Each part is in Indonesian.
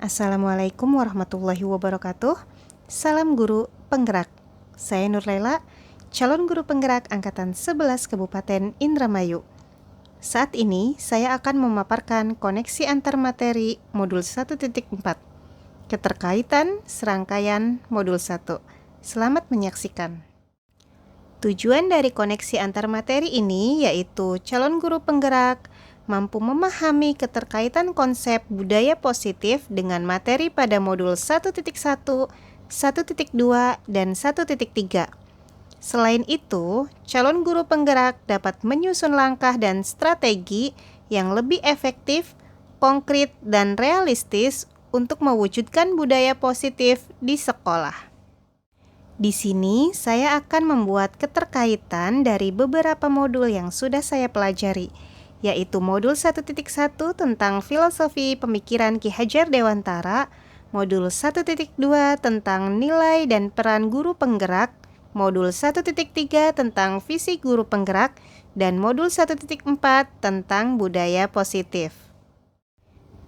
Assalamualaikum warahmatullahi wabarakatuh. Salam guru penggerak. Saya Nur Laila, calon guru penggerak angkatan 11 Kabupaten Indramayu. Saat ini saya akan memaparkan koneksi antar materi modul 1.4. Keterkaitan serangkaian modul 1. Selamat menyaksikan. Tujuan dari koneksi antar materi ini yaitu calon guru penggerak mampu memahami keterkaitan konsep budaya positif dengan materi pada modul 1.1, 1.2, dan 1.3. Selain itu, calon guru penggerak dapat menyusun langkah dan strategi yang lebih efektif, konkret, dan realistis untuk mewujudkan budaya positif di sekolah. Di sini, saya akan membuat keterkaitan dari beberapa modul yang sudah saya pelajari, yaitu modul 1.1 tentang filosofi pemikiran Ki Hajar Dewantara, modul 1.2 tentang nilai dan peran guru penggerak, modul 1.3 tentang visi guru penggerak, dan modul 1.4 tentang budaya positif.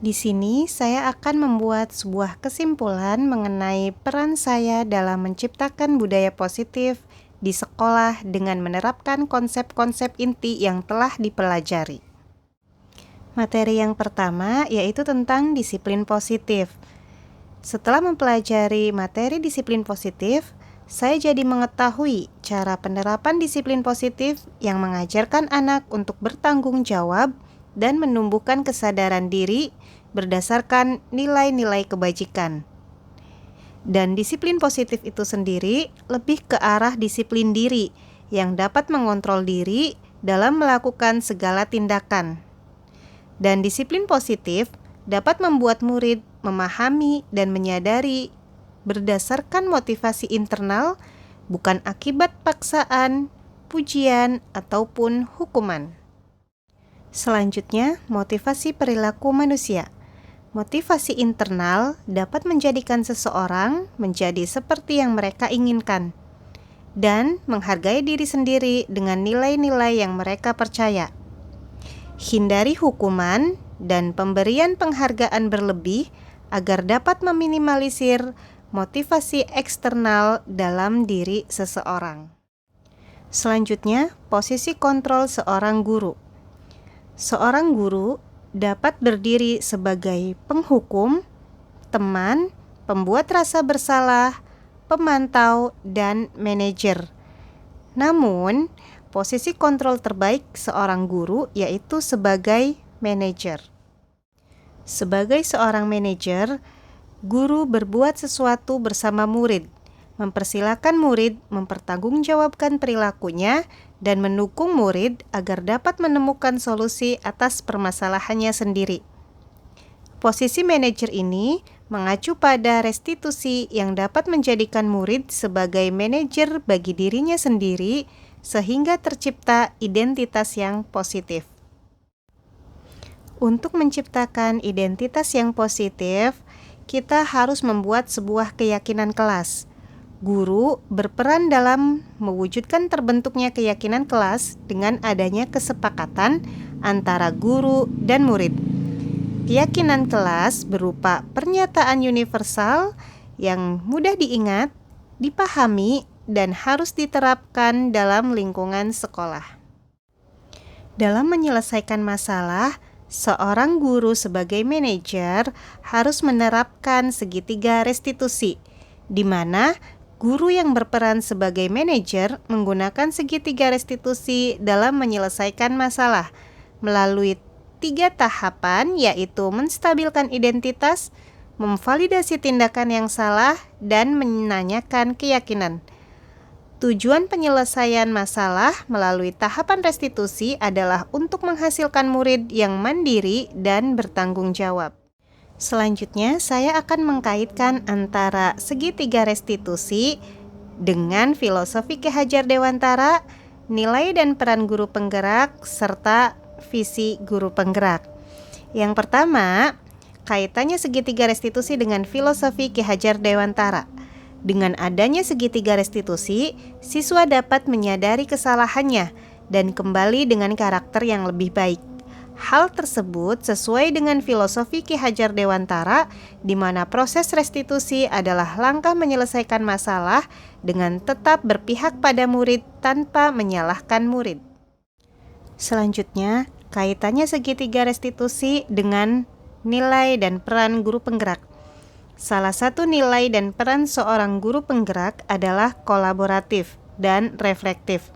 Di sini saya akan membuat sebuah kesimpulan mengenai peran saya dalam menciptakan budaya positif di sekolah dengan menerapkan konsep-konsep inti yang telah dipelajari. Materi yang pertama yaitu tentang disiplin positif. Setelah mempelajari materi disiplin positif, saya jadi mengetahui cara penerapan disiplin positif yang mengajarkan anak untuk bertanggung jawab dan menumbuhkan kesadaran diri berdasarkan nilai-nilai kebajikan. Dan disiplin positif itu sendiri lebih ke arah disiplin diri yang dapat mengontrol diri dalam melakukan segala tindakan. Dan disiplin positif dapat membuat murid memahami dan menyadari berdasarkan motivasi internal, bukan akibat paksaan, pujian, ataupun hukuman. Selanjutnya, motivasi perilaku manusia. Motivasi internal dapat menjadikan seseorang menjadi seperti yang mereka inginkan dan menghargai diri sendiri dengan nilai-nilai yang mereka percaya. Hindari hukuman dan pemberian penghargaan berlebih agar dapat meminimalisir motivasi eksternal dalam diri seseorang. Selanjutnya, posisi kontrol seorang guru. Seorang guru dapat berdiri sebagai penghukum, teman, pembuat rasa bersalah, pemantau, dan manajer. Namun, posisi kontrol terbaik seorang guru yaitu sebagai manajer. Sebagai seorang manajer, guru berbuat sesuatu bersama murid, mempersilahkan murid mempertanggungjawabkan perilakunya dan mendukung murid agar dapat menemukan solusi atas permasalahannya sendiri. Posisi manajer ini mengacu pada restitusi yang dapat menjadikan murid sebagai manajer bagi dirinya sendiri sehingga tercipta identitas yang positif. Untuk menciptakan identitas yang positif, kita harus membuat sebuah keyakinan kelas. Guru berperan dalam mewujudkan terbentuknya keyakinan kelas dengan adanya kesepakatan antara guru dan murid. Keyakinan kelas berupa pernyataan universal yang mudah diingat, dipahami, dan harus diterapkan dalam lingkungan sekolah. Dalam menyelesaikan masalah, seorang guru sebagai manajer harus menerapkan segitiga restitusi, di mana guru yang berperan sebagai manajer menggunakan segitiga restitusi dalam menyelesaikan masalah melalui 3 tahapan, yaitu menstabilkan identitas, memvalidasi tindakan yang salah, dan menanyakan keyakinan. Tujuan penyelesaian masalah melalui tahapan restitusi adalah untuk menghasilkan murid yang mandiri dan bertanggung jawab. Selanjutnya, saya akan mengkaitkan antara segitiga restitusi dengan filosofi Ki Hajar Dewantara, nilai dan peran guru penggerak, serta visi guru penggerak. Yang pertama, kaitannya segitiga restitusi dengan filosofi Ki Hajar Dewantara. Dengan adanya segitiga restitusi, siswa dapat menyadari kesalahannya dan kembali dengan karakter yang lebih baik. Hal tersebut sesuai dengan filosofi Ki Hajar Dewantara, di mana proses restitusi adalah langkah menyelesaikan masalah dengan tetap berpihak pada murid tanpa menyalahkan murid. Selanjutnya, kaitannya segitiga restitusi dengan nilai dan peran guru penggerak. Salah satu nilai dan peran seorang guru penggerak adalah kolaboratif dan reflektif.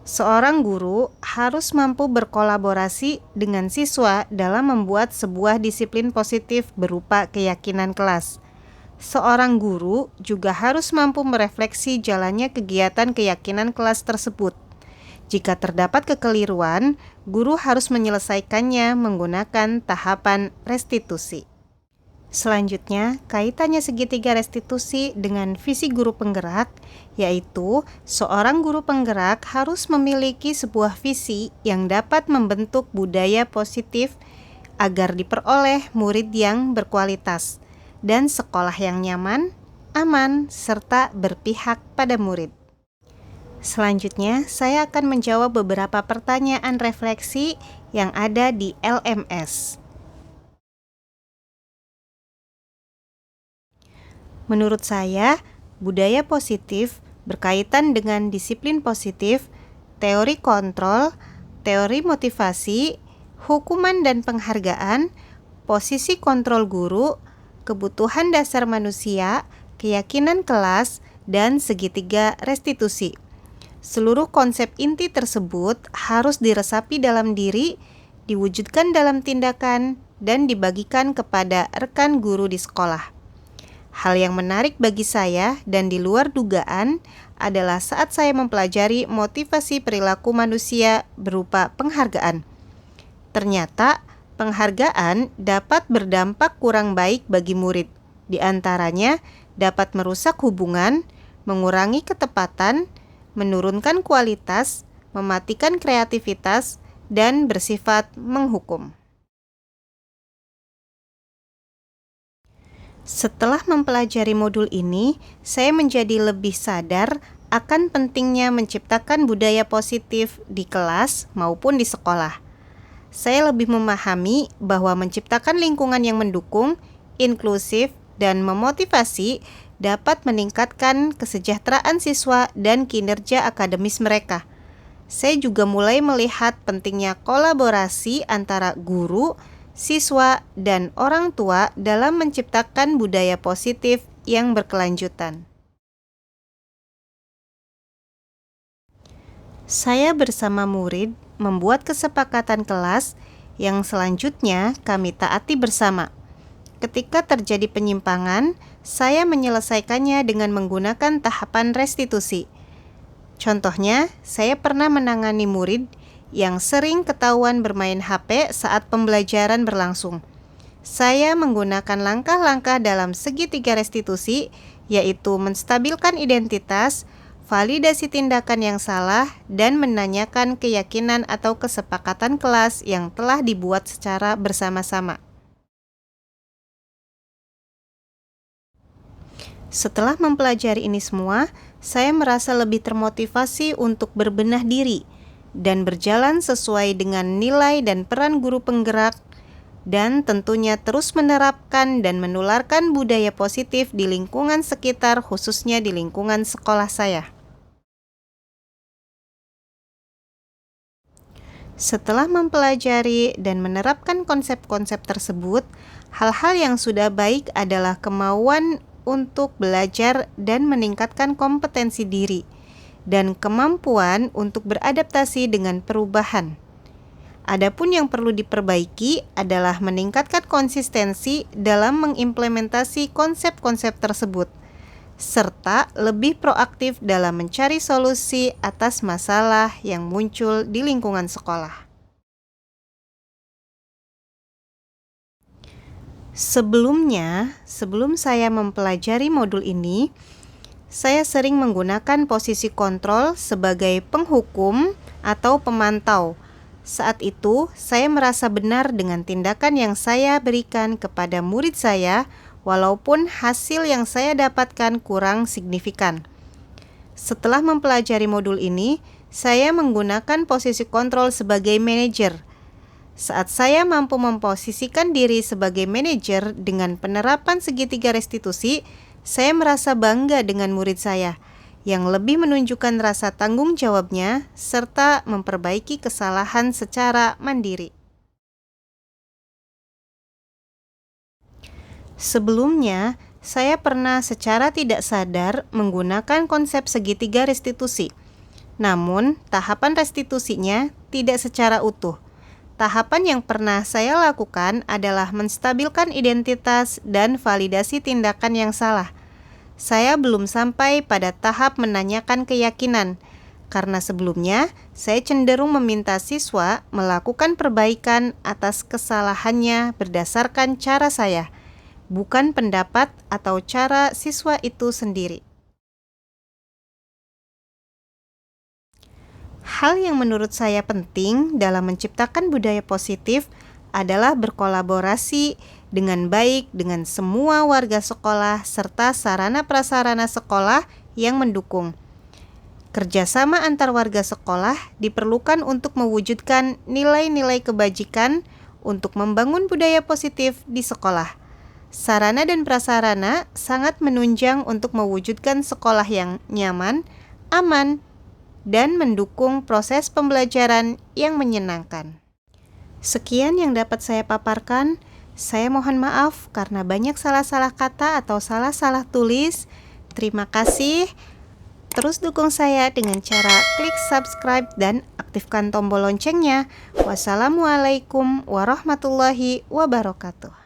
Seorang guru harus mampu berkolaborasi dengan siswa dalam membuat sebuah disiplin positif berupa keyakinan kelas. Seorang guru juga harus mampu merefleksi jalannya kegiatan keyakinan kelas tersebut. Jika terdapat kekeliruan, guru harus menyelesaikannya menggunakan tahapan restitusi. Selanjutnya, kaitannya segitiga restitusi dengan visi guru penggerak, yaitu seorang guru penggerak harus memiliki sebuah visi yang dapat membentuk budaya positif agar diperoleh murid yang berkualitas dan sekolah yang nyaman, aman, serta berpihak pada murid. Selanjutnya, saya akan menjawab beberapa pertanyaan refleksi yang ada di LMS. Menurut saya, budaya positif berkaitan dengan disiplin positif, teori kontrol, teori motivasi, hukuman dan penghargaan, posisi kontrol guru, kebutuhan dasar manusia, keyakinan kelas, dan segitiga restitusi. Seluruh konsep inti tersebut harus diresapi dalam diri, diwujudkan dalam tindakan, dan dibagikan kepada rekan guru di sekolah. Hal yang menarik bagi saya dan di luar dugaan adalah saat saya mempelajari motivasi perilaku manusia berupa penghargaan. Ternyata, penghargaan dapat berdampak kurang baik bagi murid. Di antaranya, dapat merusak hubungan, mengurangi ketepatan, menurunkan kualitas, mematikan kreativitas, dan bersifat menghukum. Setelah mempelajari modul ini, saya menjadi lebih sadar akan pentingnya menciptakan budaya positif di kelas maupun di sekolah. Saya lebih memahami bahwa menciptakan lingkungan yang mendukung, inklusif, dan memotivasi dapat meningkatkan kesejahteraan siswa dan kinerja akademis mereka. Saya juga mulai melihat pentingnya kolaborasi antara guru, siswa, dan orang tua dalam menciptakan budaya positif yang berkelanjutan. Saya bersama murid membuat kesepakatan kelas yang selanjutnya kami taati bersama. Ketika terjadi penyimpangan, saya menyelesaikannya dengan menggunakan tahapan restitusi. Contohnya, saya pernah menangani murid yang sering ketahuan bermain HP saat pembelajaran berlangsung. Saya menggunakan langkah-langkah dalam segitiga restitusi, yaitu menstabilkan identitas, validasi tindakan yang salah, dan menanyakan keyakinan atau kesepakatan kelas yang telah dibuat secara bersama-sama. Setelah mempelajari ini semua, saya merasa lebih termotivasi untuk berbenah diri dan berjalan sesuai dengan nilai dan peran guru penggerak, dan tentunya terus menerapkan dan menularkan budaya positif di lingkungan sekitar, khususnya di lingkungan sekolah saya. Setelah mempelajari dan menerapkan konsep-konsep tersebut, hal-hal yang sudah baik adalah kemauan untuk belajar dan meningkatkan kompetensi diri, dan kemampuan untuk beradaptasi dengan perubahan. Adapun yang perlu diperbaiki adalah meningkatkan konsistensi dalam mengimplementasi konsep-konsep tersebut, serta lebih proaktif dalam mencari solusi atas masalah yang muncul di lingkungan sekolah. Sebelum saya mempelajari modul ini, saya sering menggunakan posisi kontrol sebagai penghukum atau pemantau. Saat itu, saya merasa benar dengan tindakan yang saya berikan kepada murid saya, walaupun hasil yang saya dapatkan kurang signifikan. Setelah mempelajari modul ini, saya menggunakan posisi kontrol sebagai manajer. Saat saya mampu memposisikan diri sebagai manajer dengan penerapan segitiga restitusi, saya merasa bangga dengan murid saya yang lebih menunjukkan rasa tanggung jawabnya serta memperbaiki kesalahan secara mandiri. Sebelumnya, saya pernah secara tidak sadar menggunakan konsep segitiga restitusi. Namun, tahapan restitusinya tidak secara utuh. Tahapan yang pernah saya lakukan adalah menstabilkan identitas dan validasi tindakan yang salah. Saya belum sampai pada tahap menanyakan keyakinan, karena sebelumnya saya cenderung meminta siswa melakukan perbaikan atas kesalahannya berdasarkan cara saya, bukan pendapat atau cara siswa itu sendiri. Hal yang menurut saya penting dalam menciptakan budaya positif adalah berkolaborasi dengan baik dengan semua warga sekolah serta sarana prasarana sekolah yang mendukung. Kerjasama antar warga sekolah diperlukan untuk mewujudkan nilai-nilai kebajikan untuk membangun budaya positif di sekolah. Sarana dan prasarana sangat menunjang untuk mewujudkan sekolah yang nyaman, aman, dan mendukung proses pembelajaran yang menyenangkan. Sekian yang dapat saya paparkan. Saya mohon maaf karena banyak salah-salah kata atau salah-salah tulis. Terima kasih. Terus dukung saya dengan cara klik subscribe dan aktifkan tombol loncengnya. Wassalamualaikum warahmatullahi wabarakatuh.